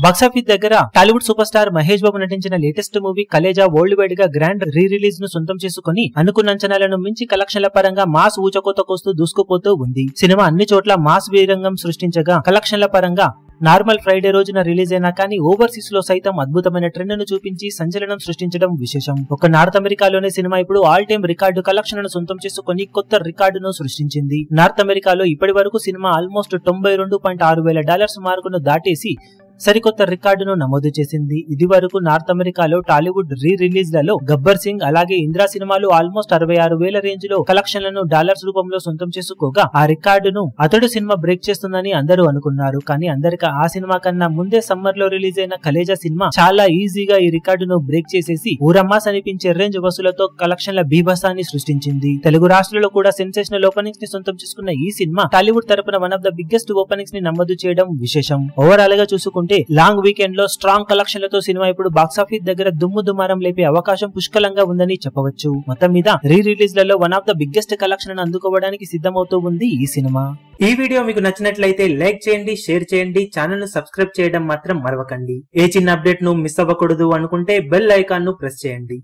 Box office దగ్గర Tollywood super star Mahesh Babu నటించిన latest movie Khaleja world wide గా గ్రాండ్ రీ రిలీజ్ ను సొంతం చేసుకుని అనుకున్న అంచనాలను మించి కలెక్షన్ల పరంగా మాస్ ఊచకోతకొస్తూ దూసుకుపోతూ ఉంది. సినిమా అన్ని చోట్ల మాస్ వీరంగం సృష్టించగా కలెక్షన్ల పరంగా నార్మల్ ఫ్రైడే రోజున రిలీజ్ అయినా కానీ ఓవర్సీస్ లో సైతం అద్భుతమైన ట్రెండ్ ను చూపించి సంచలనం సృష్టించడం విశేషం. ఒక నార్త్ అమెరికాలోనే సినిమా ఇప్పుడు ఆల్ టైమ్ రికార్డు కలెక్షన్లను సొంతం చేసుకుని కొత్త రికార్డును సృష్టించింది. నార్త్ అమెరికాలో ఇప్పటి వరకు సినిమా ఆల్మోస్ట్ $92.6 మార్కును దాటేసి సరికొత్త రికార్డును నమోదు చేసింది. ఇది వరకు నార్త్ అమెరికాలో టాలీవుడ్ రీ రిలీజ్ లలో గబ్బర్ సింగ్ అలాగే ఇంద్రా సినిమాలు ఆల్మోస్ట్ 66,000 రేంజ్ లో కలెక్షన్లను డాలర్స్ రూపంలో సొంతం చేసుకోగా ఆ రికార్డును అతడు సినిమా బ్రేక్ చేస్తుందని అందరూ అనుకున్నారు. కానీ అందరికి ఆ సినిమా కన్నా ముందే సమ్మర్ లో రిలీజ్ అయిన కలేజా సినిమా చాలా ఈజీగా ఈ రికార్డును బ్రేక్ చేసేసి ఊరమ్మాస్ అనిపించే రేంజ్ వసూలతో కలెక్షన్ల బీభత్సాన్ని సృష్టించింది. తెలుగు రాష్ట్రాల్లో కూడా సెన్సేషనల్ ఓపెనింగ్స్ ని సొంతం చేసుకున్న ఈ సినిమా టాలీవుడ్ తరపున one of the biggest openings ని నమోదు చేయడం విశేషం. ఓవరాల్ గా చూసుకుంటే లాంగ్ వీకెండ్ లో స్ట్రాంగ్ కలెక్షన్లతో సినిమా ఇప్పుడు బాక్సాఫీస్ దగ్గర దుమ్ము దుమారం లేపే అవకాశం పుష్కలంగా ఉందని చెప్పవచ్చు. మొత్తం మీద రీ రిలీజ్ లలో one of the biggest collection అందుకోవడానికి సిద్ధమవుతూ ఉంది ఈ సినిమా. ఈ వీడియో మీకు నచ్చినట్లయితే లైక్ చేయండి, షేర్ చేయండి, ఛానల్ ను సబ్స్క్రైబ్ చేయడం మాత్రం మరవకండి. ఏ చిన్న అప్డేట్ ను మిస్ అవ్వకూడదు అనుకుంటే బెల్ ఐకాన్ ను ప్రెస్ చేయండి.